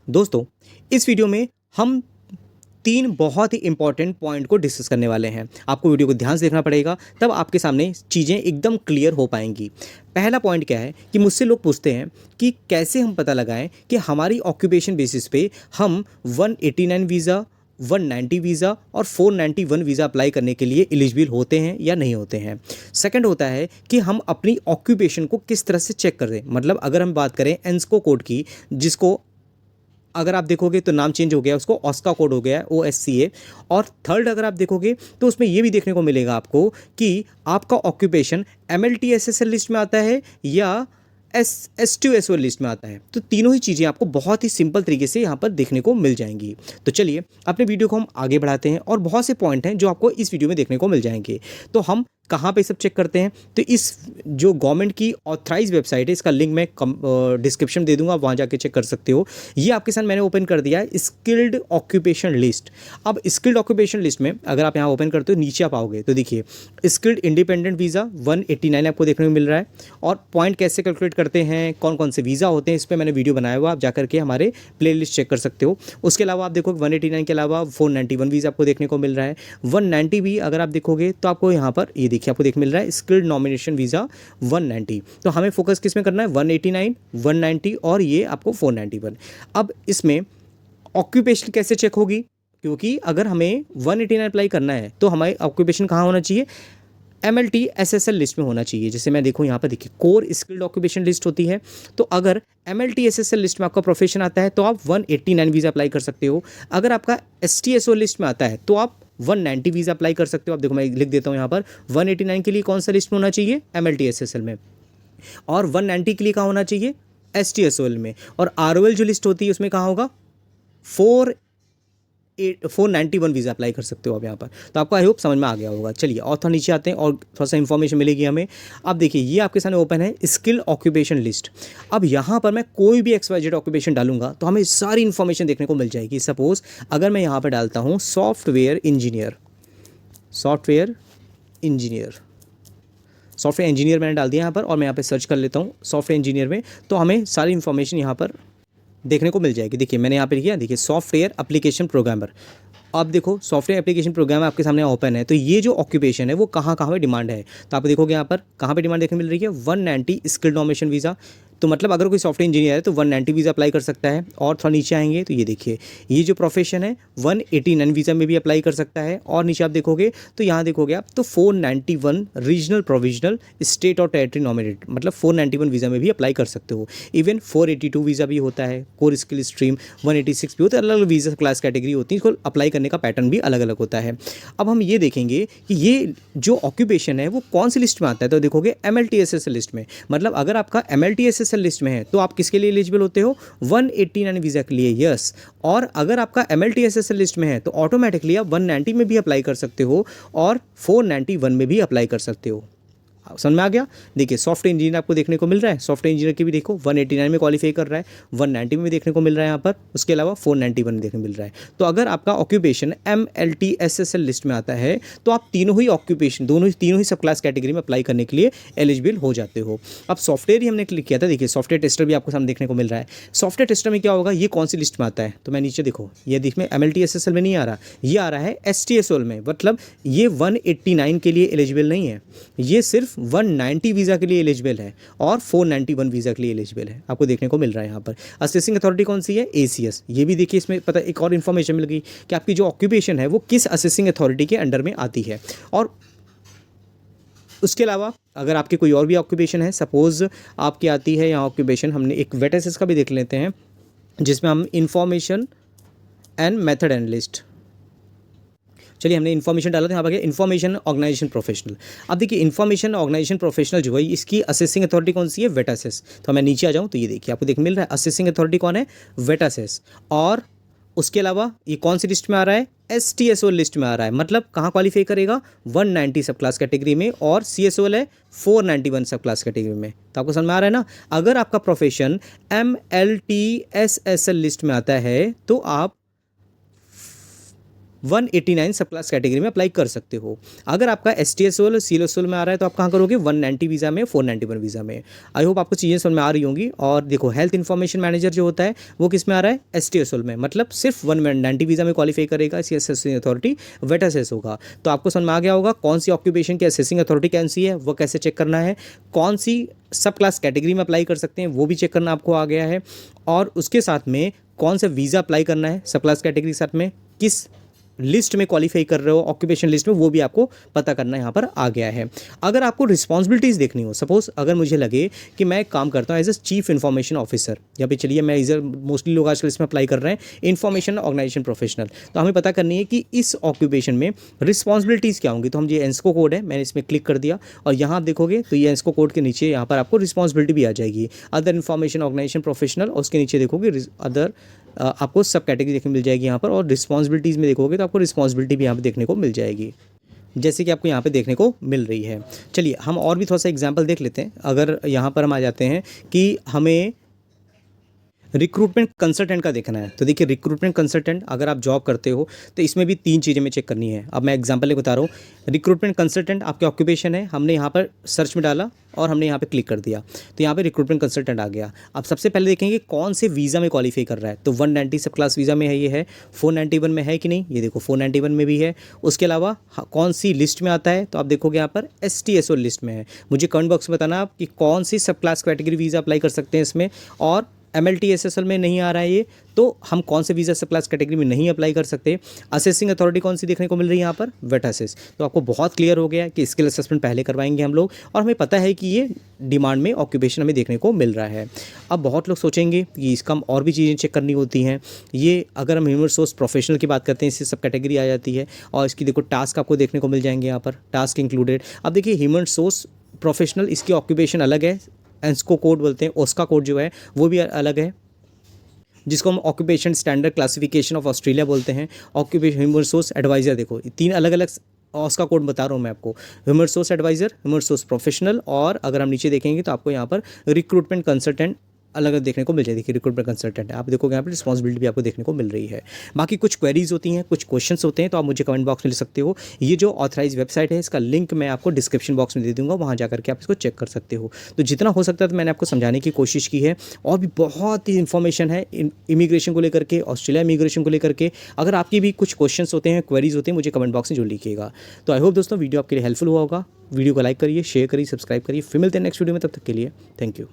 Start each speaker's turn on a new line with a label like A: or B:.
A: दोस्तों, इस वीडियो में हम 3 बहुत ही इम्पोर्टेंट पॉइंट को डिस्कस करने वाले हैं। आपको वीडियो को ध्यान से देखना पड़ेगा, तब आपके सामने चीज़ें एकदम क्लियर हो पाएँगी। पहला पॉइंट क्या है कि मुझसे लोग पूछते हैं कि कैसे हम पता लगाएँ कि हमारी ऑक्यूपेशन बेसिस पे हम 189 वीज़ा, 190 वीज़ा और 491 वीज़ा अप्लाई करने के लिए एलिजिबल होते हैं या नहीं होते हैं। सेकंड होता है कि हम अपनी ऑक्यूपेशन को किस तरह से चेक करें। मतलब अगर हम बात करें एंस्को कोड की, जिसको अगर आप देखोगे तो नाम चेंज हो गया, उसको ऑस्का कोड हो गया है, OSCA। और थर्ड अगर आप देखोगे तो उसमें ये भी देखने को मिलेगा आपको कि आपका ऑक्यूपेशन MLTSSL लिस्ट में आता है या STUSOL लिस्ट में आता है। तो तीनों ही चीज़ें आपको बहुत ही सिंपल तरीके से यहाँ पर देखने को मिल जाएंगी। तो चलिए अपने वीडियो को हम आगे बढ़ाते हैं और बहुत से पॉइंट हैं जो आपको इस वीडियो में देखने को मिल जाएंगे। तो हम कहाँ पे सब चेक करते हैं, तो इस जो गवर्नमेंट की ऑथराइज वेबसाइट है, इसका लिंक मैं डिस्क्रिप्शन दे दूंगा, आप वहाँ जाके चेक कर सकते हो। ये आपके साथ मैंने ओपन कर दिया है स्किल्ड ऑक्यूपेशन लिस्ट। अब स्किल्ड ऑक्यूपेशन लिस्ट में अगर आप यहाँ ओपन करते हो, नीचे आप आओगे तो देखिए स्किल्ड इंडिपेंडेंट वीज़ा 189 आपको देखने को मिल रहा है। और पॉइंट कैसे कैलकुलेट करते हैं, कौन कौन से वीज़ा होते हैं, इस पर मैंने वीडियो बनाया हुआ, आप जाकर के हमारे प्ले लिस्ट चेक कर सकते हो। उसके अलावा आप देखो 189 के अलावा 491 वीज़ा आपको देखने को मिल रहा है। 190 भी अगर आप देखोगे तो आपको यहाँ पर ये देखिए आपको देख मिल रहा है स्किल्ड नॉमिनेशन वीज़ा 190। तो हमें फोकस किस में करना है, 189, 190 और ये आपको 491। अब इसमें ऑक्यूपेशन कैसे चेक होगी, क्योंकि अगर हमें 189 अप्लाई करना है तो हमारी ऑक्यूपेशन कहाँ होना चाहिए, MLTSSL लिस्ट में होना चाहिए। जैसे मैं देखूँ यहाँ पर देखिए कोर स्किल्ड ऑक्यूपेशन लिस्ट होती है। तो अगर MLTSSL लिस्ट में आपका प्रोफेशन आता है तो आप 189 वीज़ा अप्लाई कर सकते हो। अगर आपका STSO लिस्ट में आता है तो आप 190 वीज़ा अप्लाई कर सकते हो। आप देखो मैं लिख देता हूँ यहाँ पर 189 के लिए कौन सा लिस्ट में होना चाहिए, MLTSSL में, और 190 के लिए कहाँ होना चाहिए, STSOL में। और ROL जो लिस्ट होती है उसमें कहाँ होगा, 491 वीज़ा अप्लाई कर सकते हो आप यहाँ पर। तो आपको आई होप समझ में आ गया होगा। चलिए और थोड़ा नीचे आते हैं और थोड़ा सा इन्फॉर्मेशन मिलेगी हमें। अब देखिए ये आपके सामने ओपन है स्किल ऑक्यूपेशन लिस्ट। अब यहाँ पर मैं कोई भी XYZ ऑक्यूपेशन डालूंगा तो हमें सारी इन्फॉर्मेशन देखने को मिल जाएगी। सपोज अगर मैं यहाँ पर डालता हूँ सॉफ्टवेयर इंजीनियर, सॉफ्टवेयर इंजीनियर मैंने डाल दिया यहाँ पर, और मैं यहाँ पे सर्च कर लेता हूँ सॉफ्टवेयर इंजीनियर में, तो हमें सारी इन्फॉर्मेशन यहाँ पर देखने को मिल जाएगी। देखिए मैंने यहाँ पे लिखा, देखिए सॉफ्टवेयर एप्लीकेशन प्रोग्रामर। आप देखो सॉफ्टवेयर एप्लीकेशन प्रोग्रामर आपके सामने ओपन है। तो ये जो ऑक्यूपेशन है वो कहाँ कहाँ पे डिमांड है, तो आप देखोगे यहाँ पर कहाँ पे डिमांड देखने मिल रही है, 190 स्किल्ड नॉमिनेशन वीज़ा। तो मतलब अगर कोई सॉफ्टवेयर इंजीनियर है तो 190 वीज़ा अप्लाई कर सकता है। और थोड़ा नीचे आएंगे तो ये देखिए ये जो प्रोफेशन है 189 वीज़ा में भी अप्लाई कर सकता है। और नीचे आप देखोगे तो यहाँ देखोगे आप तो 491 रीजनल प्रोविजनल स्टेट और टेरिटरी नॉमिनेटेड, मतलब 491 वीज़ा में भी अप्लाई कर सकते हो। इवन 482 वीज़ा भी होता है, कोर स्किल स्ट्रीम 186 भी होता है। अलग अलग वीज़ा क्लास कैटेगरी होती है, इसको अप्लाई करने का पैटर्न भी अलग अलग होता है। अब हम ये देखेंगे कि ये जो ऑक्यूपेशन है वो कौन सी लिस्ट में आता है, तो देखोगे MLTSSL लिस्ट में। मतलब अगर आपका MLTSSL लिस्ट में है तो आप किसके लिए एलिजिबल होते हो, 189 वीज़ा के लिए, यस। और अगर आपका MLTSSL लिस्ट में है तो ऑटोमेटिकली आप 190 में भी अप्लाई कर सकते हो और 491 में भी अप्लाई कर सकते हो। समझ में आ गया। देखिए सॉफ्टवेयर इंजीनियर आपको देखने को मिल रहा है, सॉफ्टवेयर इंजीनियर की भी देखो 189 में क्वालिफाई कर रहा है, 190 में भी देखने को मिल रहा है यहाँ पर, उसके अलावा 491 में देखने को मिल रहा है। तो अगर आपका ऑक्यूपेशन MLTSSL लिस्ट में आता है तो आप तीनों ही ऑक्यूपेशन तीनों ही सब क्लास कैटेगरी में अप्लाई करने के लिए एलिजिबल हो जाते हो। अब सॉफ्टवेयर ही हमने क्लिक किया था, देखिए सॉफ्टवेयर टेस्टर भी आपको सामने देखने को मिल रहा है। सॉफ्टवेयर टेस्टर में क्या होगा, ये कौन सी लिस्ट में आता है, तो मैं नीचे देखो ये देख में MLTSSL में नहीं आ रहा, ये आ रहा है STSOL में। मतलब ये 189 के लिए एलिजिबल नहीं है, ये सिर्फ 190 वीज़ा के लिए एलिजिबल है और 491 वीज़ा के लिए एलिजिबल है। आपको देखने को मिल रहा है यहाँ पर। असेसिंग अथॉरिटी कौन सी है, ACS। ये भी देखिए इसमें पता एक और इन्फॉर्मेशन मिल गई कि आपकी जो ऑक्यूपेशन है वो किस असेसिंग अथॉरिटी के अंडर में आती है। और उसके अलावा अगर आपकी कोई और भी ऑक्यूपेशन है, सपोज आपकी आती है यहाँ ऑक्यूपेशन, हमने एक वेट एसेस का भी देख लेते हैं जिसमें हम इंफॉर्मेशन एंड मेथड एनालिस्ट, चलिए हमने इन्फॉर्मेशन डाला था, यहाँ पर गया इन्फॉर्मेशन ऑर्गेनाइजेशन प्रोफेशनल। अब देखिए इन्फॉर्मेशन ऑर्गेनाइजेशन प्रोफेशनल जो है इसकी असेसिंग अथॉरिटी कौन सी है, वेटासेस। तो मैं नीचे आ जाऊँ तो ये देखिए आपको देख मिल रहा है असेसिंग अथॉरिटी कौन है, वेटासेस। और उसके अलावा ये कौन सी लिस्ट में आ रहा है, STSOL लिस्ट में आ रहा है। मतलब कहाँ क्वालिफाई करेगा, 190 सब क्लास कैटेगरी में, और CSOL है 491 सब क्लास कैटेगरी में। तो आपको समझ में आ रहा है ना। अगर आपका प्रोफेशन MLTSSL लिस्ट में आता है तो आप 189 सब क्लास कैटेगरी में अप्लाई कर सकते हो। अगर आपका STSOL CLSOL में आ रहा है तो आप कहाँ करोगे, 190 वीज़ा में, 491 वीज़ा में। आई होप आपको चीज़ें समझ में आ रही होंगी। और देखो हेल्थ इन्फॉर्मेशन मैनेजर जो होता है वो किस में आ रहा है, STSOL में, मतलब सिर्फ 190 वीज़ा में क्वालिफाई करेगा, इसकी असेसिंग अथॉरिटी वेट असेस होगा। तो आपको समझ में आ गया होगा कौन सी ऑक्यूपेशन की असेसिंग अथॉरिटी कौन सी है, वो कैसे चेक करना है, कौन सी सब क्लास कैटेगरी में अप्लाई कर सकते हैं वो भी चेक करना आपको आ गया है, और उसके साथ में कौन सा वीज़ा अप्लाई करना है सब क्लास कैटेगरी के साथ में, किस लिस्ट में क्वालिफाई कर रहे हो ऑक्यूपेशन लिस्ट में, वो भी आपको पता करना यहाँ पर आ गया है। अगर आपको रिस्पॉन्सिबिलिटीज़ देखनी हो, सपोज अगर मुझे लगे कि मैं काम करता हूँ as a chief information officer, या फिर चलिए मैं इधर मोस्टली लोग आजकल इसमें अप्लाई कर रहे हैं इन्फॉर्मेशन ऑर्गेनाइजेशन प्रोफेशनल, तो हमें पता करनी है कि इस ऑक्यूपेशन में रिस्पॉन्सिबिलिटीज़ क्या होंगी। तो हम ये एंस्को कोड है, मैंने इसमें क्लिक कर दिया और यहाँ आप देखोगे तो ये एंस्को कोड के नीचे यहाँ पर आपको रिस्पॉन्सिबिलिटी भी आ जाएगी, अदर इन्फॉर्मेशन ऑर्गेनाइजेशन प्रोफेशनल, और उसके नीचे देखोगे अदर आपको सब कैटेगरी देखने मिल जाएगी यहाँ पर, और रिस्पॉन्सिबिलिटीज़ में देखोगे तो आपको रिस्पॉन्सिबिलिटी भी यहाँ पे देखने को मिल जाएगी, जैसे कि आपको यहाँ पे देखने को मिल रही है। चलिए हम और भी थोड़ा सा एग्जांपल देख लेते हैं। अगर यहाँ पर हम आ जाते हैं कि हमें रिक्रूटमेंट कंसल्टेंट का देखना है, तो देखिए रिक्रूटमेंट कंसल्टेंट अगर आप जॉब करते हो तो इसमें भी 3 चीज़ें में चेक करनी है। अब मैं एग्जांपल ले बता रहा हूँ। रिक्रूटमेंट कंसल्टेंट आपके ऑक्यूपेशन है, हमने यहाँ पर सर्च में डाला और हमने यहाँ पे क्लिक कर दिया तो यहाँ पे रिक्रूटमेंट कंसल्टेंट आ गया। अब सबसे पहले देखेंगे कौन से वीज़ा में क्वालिफाई कर रहा है, तो 190 सब क्लास वीज़ा में है, ये है 491 में है कि नहीं, ये देखो 491 में भी है। उसके अलावा कौन सी लिस्ट में आता है, तो आप देखोगे यहाँ पर STSOL लिस्ट में है। मुझे कमेंट बॉक्स में बताना आप कि कौन सी सब क्लास कैटेगरी वीज़ा अप्लाई कर सकते हैं इसमें, और MLT SSL में नहीं आ रहा है ये, तो हम कौन से वीज़ा सब क्लास कैटेगरी में नहीं अप्लाई कर सकते। असेसिंग अथॉरिटी कौन सी देखने को मिल रही है यहाँ पर, वेट असेस। तो आपको बहुत क्लियर हो गया कि स्किल असेसमेंट पहले करवाएंगे हम लोग, और हमें पता है कि ये डिमांड में ऑक्यूपेशन हमें देखने को मिल रहा है। अब बहुत लोग सोचेंगे कि इसका और भी चीज़ें चेक करनी होती हैं। ये अगर हम ह्यूमन रिसोर्स प्रोफेशनल की बात करते हैं, इससे सब कैटेगरी आ जाती है, और इसकी देखो टास्क आपको देखने को मिल जाएंगे यहाँ पर, टास्क इंक्लूडेड। अब देखिए ह्यूमन रिसोर्स प्रोफेशनल, इसकी ऑक्यूपेशन अलग है, एंस्को कोड बोलते हैं, ओस्का कोड जो है वो भी अलग है, जिसको हम occupation standard classification of Australia बोलते हैं। ऑक्यूपेशन ह्यूमन रिसोर्स एडवाइज़र, देखो 3 अलग अलग उसका कोड बता रहा हूँ मैं आपको, human resource advisor, human resource professional, और अगर हम नीचे देखेंगे तो आपको यहाँ पर रिक्रूटमेंट कंसल्टेंट अलग अलग देखने को मिल जाएगी। रिक्रूटमेंट कंसल्टेंट आप देखोगे यहाँ पर रिस्पॉन्सिबिलिटी भी आपको देखने को मिल रही है। बाकी कुछ क्वेरीज होती हैं, कुछ क्वेश्चंस होते हैं, तो आप मुझे कमेंट बॉक्स में लिख सकते हो। ये जो ऑथराइज वेबसाइट है इसका लिंक मैं आपको डिस्क्रिप्शन बॉक्स में दे दूँगा, वहाँ जाकर के आप इसको चेक कर सकते हो। तो जितना हो सकता है तो मैंने आपको समझाने की कोशिश की है, और भी बहुत ही इन्फॉर्मेशन है इमिग्रेशन को लेकर के, ऑस्ट्रेलिया इमिग्रेशन को लेकर के। अगर आपकी भी कुछ क्वेश्चंस होते हैं, क्वेरीज होते हैं, मुझे कमेंट बॉक्स में जरूर लिखिएगा। तो आई होप दोस्तों वीडियो आपके लिए हेल्पफुल हुआ होगा। वीडियो को लाइक करिए, शेयर करिए, सब्सक्राइब करिए। फिर मिलते हैं नेक्स्ट वीडियो में, तब तक के लिए थैंक यू।